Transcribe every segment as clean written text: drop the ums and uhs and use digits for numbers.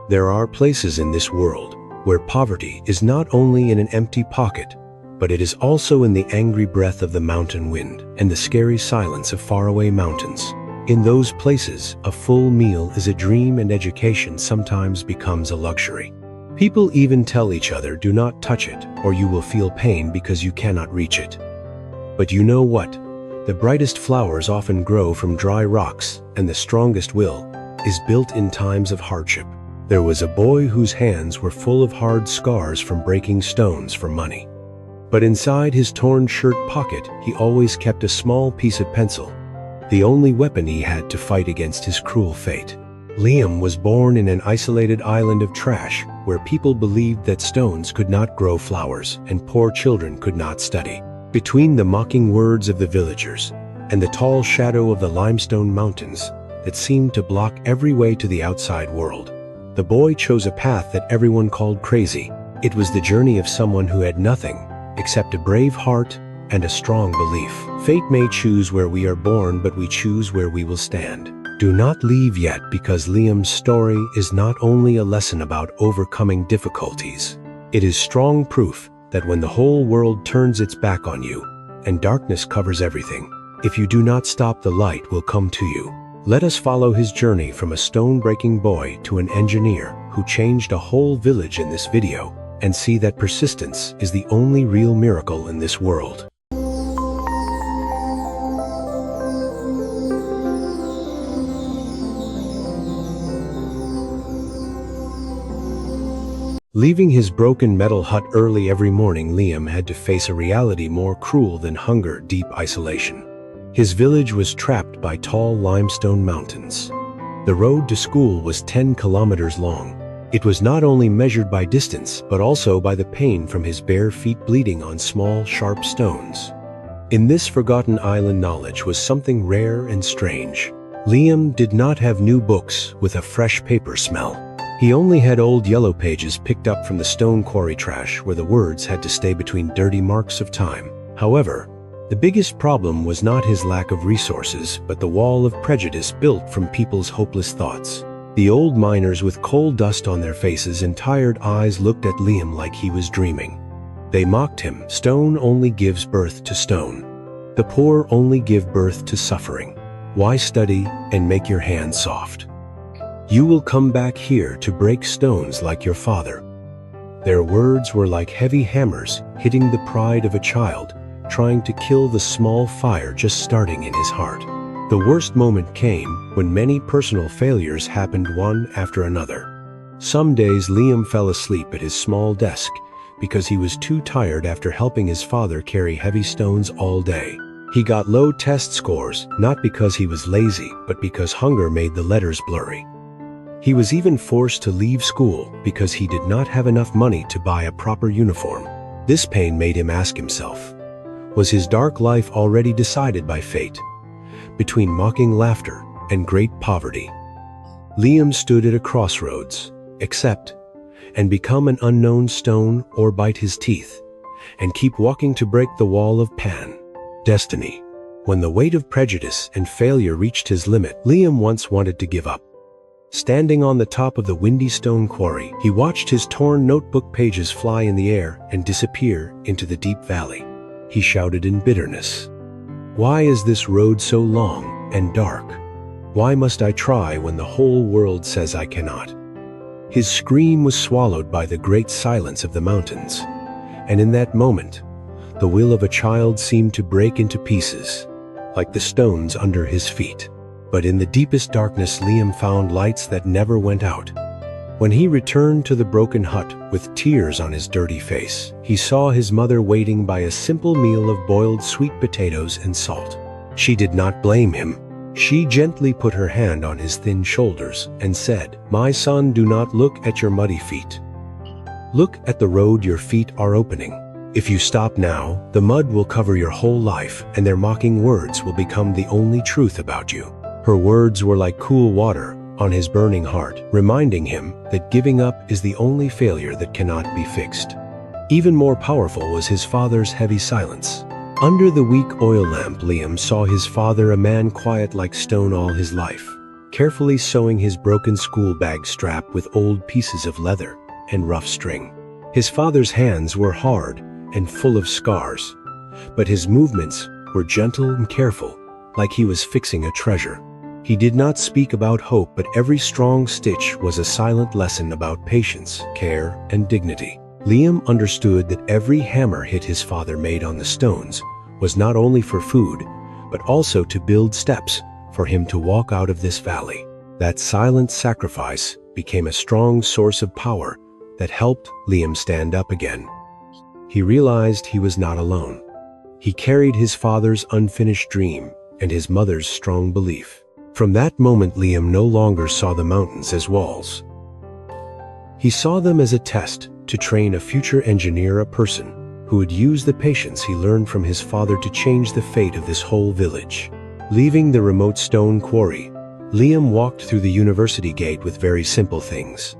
There are places in this world where poverty is not only in an empty pocket, but it is also in the angry breath of the mountain wind and the scary silence of faraway mountains. In those places, a full meal is a dream and education sometimes becomes a luxury. People even tell each other, do not touch it, or you will feel pain because you cannot reach it. But you know what? The brightest flowers often grow from dry rocks, and the strongest will is built in times of hardship. There was a boy whose hands were full of hard scars from breaking stones for money. But inside his torn shirt pocket, he always kept a small piece of pencil, the only weapon he had to fight against his cruel fate. Liam was born in an isolated island of trash, where people believed that stones could not grow flowers and poor children could not study. Between the mocking words of the villagers and the tall shadow of the limestone mountains that seemed to block every way to the outside world, the boy chose a path that everyone called crazy. It was the journey of someone who had nothing except a brave heart and a strong belief. Fate may choose where we are born, but we choose where we will stand. Do not leave yet, because Liam's story is not only a lesson about overcoming difficulties. It is strong proof that when the whole world turns its back on you and darkness covers everything, if you do not stop, the light will come to you. Let us follow his journey from a stone-breaking boy to an engineer who changed a whole village in this video, and see that persistence is the only real miracle in this world. Leaving his broken metal hut early every morning, Liam had to face a reality more cruel than hunger: deep isolation. His village was trapped by tall limestone mountains. The road to school was 10 kilometers long. It was not only measured by distance, but also by the pain from his bare feet bleeding on small, sharp stones. In this forgotten island, knowledge was something rare and strange. Liam did not have new books with a fresh paper smell. He only had old yellow pages picked up from the stone quarry trash, where the words had to stay between dirty marks of time. However, the biggest problem was not his lack of resources, but the wall of prejudice built from people's hopeless thoughts. The old miners, with coal dust on their faces and tired eyes, looked at Liam like he was dreaming. They mocked him. Stone only gives birth to stone. The poor only give birth to suffering. Why study and make your hands soft? You will come back here to break stones like your father. Their words were like heavy hammers hitting the pride of a child, trying to kill the small fire just starting in his heart. The worst moment came when many personal failures happened one after another. Some days Liam fell asleep at his small desk because he was too tired after helping his father carry heavy stones all day. He got low test scores, not because he was lazy, but because hunger made the letters blurry. He was even forced to leave school because he did not have enough money to buy a proper uniform. This pain made him ask himself, was his dark life already decided by fate? Between mocking laughter and great poverty, Liam stood at a crossroads: accept and become an unknown stone, or bite his teeth and keep walking to break the wall of destiny. When the weight of prejudice and failure reached his limit, Liam once wanted to give up. Standing on the top of the windy stone quarry, he watched his torn notebook pages fly in the air and disappear into the deep valley. He shouted in bitterness, "Why is this road so long and dark? Why must I try when the whole world says I cannot?" His scream was swallowed by the great silence of the mountains, and in that moment, the will of a child seemed to break into pieces, like the stones under his feet. But in the deepest darkness, Liam found lights that never went out. When he returned to the broken hut with tears on his dirty face, he saw his mother waiting by a simple meal of boiled sweet potatoes and salt. She did not blame him. She gently put her hand on his thin shoulders and said, "My son, do not look at your muddy feet. Look at the road your feet are opening. If you stop now, the mud will cover your whole life, and their mocking words will become the only truth about you." Her words were like cool water on his burning heart, reminding him that giving up is the only failure that cannot be fixed. Even more powerful was his father's heavy silence. Under the weak oil lamp, Liam saw his father, a man quiet like stone all his life. carefully sewing his broken school bag strap with old pieces of leather and rough string. His father's hands were hard and full of scars, but his movements were gentle and careful, like he was fixing a treasure. He did not speak about hope, but every strong stitch was a silent lesson about patience, care, and dignity. Liam understood that every hammer hit his father made on the stones was not only for food, but also to build steps for him to walk out of this valley. That silent sacrifice became a strong source of power that helped Liam stand up again. He realized he was not alone. He carried his father's unfinished dream and his mother's strong belief. From that moment, Liam no longer saw the mountains as walls. He saw them as a test to train a future engineer, a person who would use the patience he learned from his father to change the fate of this whole village. Leaving the remote stone quarry, Liam walked through the university gate with very simple things: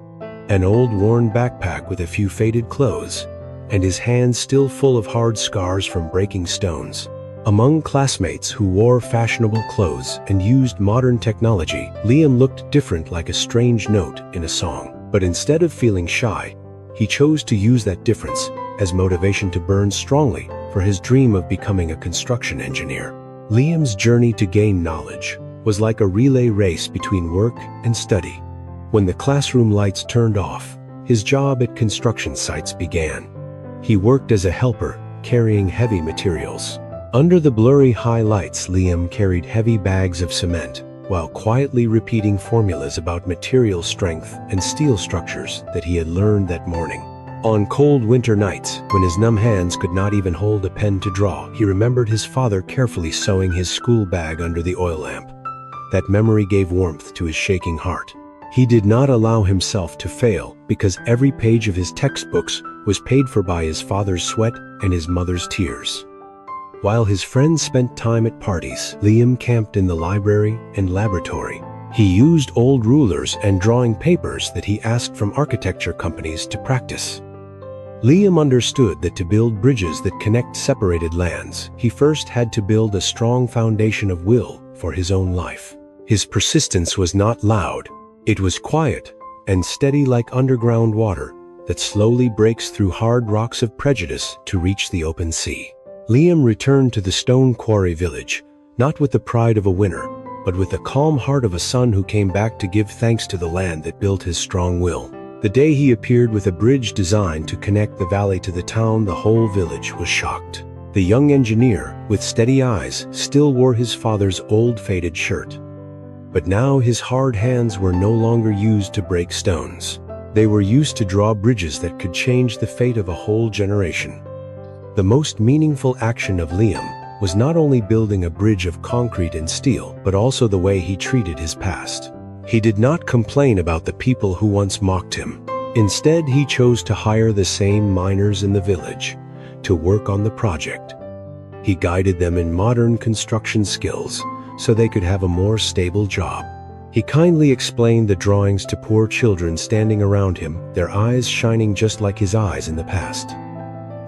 an old worn backpack with a few faded clothes, and his hands still full of hard scars from breaking stones. Among classmates who wore fashionable clothes and used modern technology, Liam looked different, like a strange note in a song. But instead of feeling shy, he chose to use that difference as motivation to burn strongly for his dream of becoming a construction engineer. Liam's journey to gain knowledge was like a relay race between work and study. When the classroom lights turned off, his job at construction sites began. He worked as a helper, carrying heavy materials. Under the blurry high lights, Liam carried heavy bags of cement, while quietly repeating formulas about material strength and steel structures that he had learned that morning. On cold winter nights, when his numb hands could not even hold a pen to draw, he remembered his father carefully sewing his school bag under the oil lamp. That memory gave warmth to his shaking heart. He did not allow himself to fail, because every page of his textbooks was paid for by his father's sweat and his mother's tears. While his friends spent time at parties, Liam camped in the library and laboratory. He used old rulers and drawing papers that he asked from architecture companies to practice. Liam understood that to build bridges that connect separated lands, he first had to build a strong foundation of will for his own life. His persistence was not loud. It was quiet and steady, like underground water that slowly breaks through hard rocks of prejudice to reach the open sea. Liam returned to the stone quarry village, not with the pride of a winner, but with the calm heart of a son who came back to give thanks to the land that built his strong will. The day he appeared with a bridge designed to connect the valley to the town, the whole village was shocked. The young engineer, with steady eyes, still wore his father's old faded shirt. But now his hard hands were no longer used to break stones. They were used to draw bridges that could change the fate of a whole generation. The most meaningful action of Liam was not only building a bridge of concrete and steel, but also the way he treated his past. He did not complain about the people who once mocked him. Instead, he chose to hire the same miners in the village to work on the project. He guided them in modern construction skills so they could have a more stable job. He kindly explained the drawings to poor children standing around him, their eyes shining just like his eyes in the past.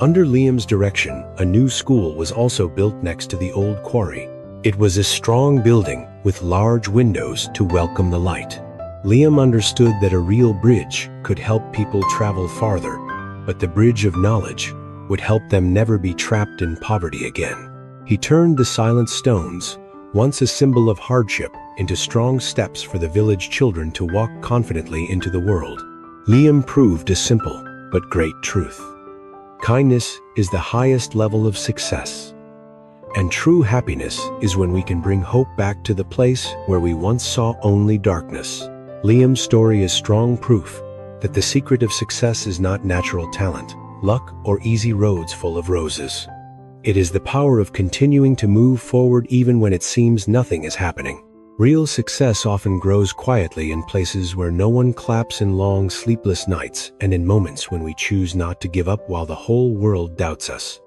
Under Liam's direction, a new school was also built next to the old quarry. It was a strong building with large windows to welcome the light. Liam understood that a real bridge could help people travel farther, but the bridge of knowledge would help them never be trapped in poverty again. He turned the silent stones, once a symbol of hardship, into strong steps for the village children to walk confidently into the world. Liam proved a simple but great truth. Kindness is the highest level of success. And true happiness is when we can bring hope back to the place where we once saw only darkness. Liam's story is strong proof that the secret of success is not natural talent, luck, or easy roads full of roses. It is the power of continuing to move forward even when it seems nothing is happening. Real success often grows quietly in places where no one claps, in long, sleepless nights, and in moments when we choose not to give up while the whole world doubts us.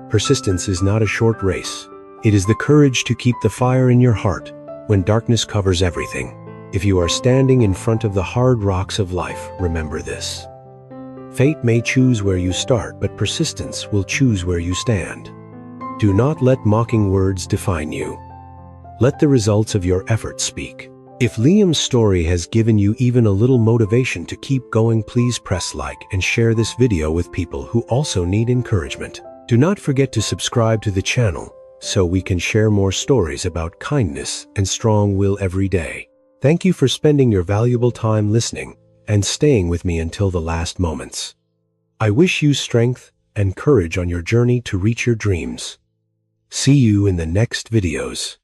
Persistence is not a short race. It is the courage to keep the fire in your heart when darkness covers everything. If you are standing in front of the hard rocks of life, remember this. Fate may choose where you start, but persistence will choose where you stand. Do not let mocking words define you. Let the results of your effort speak. If Liam's story has given you even a little motivation to keep going, please press like and share this video with people who also need encouragement. Do not forget to subscribe to the channel so we can share more stories about kindness and strong will every day. Thank you for spending your valuable time listening and staying with me until the last moments. I wish you strength and courage on your journey to reach your dreams. See you in the next videos.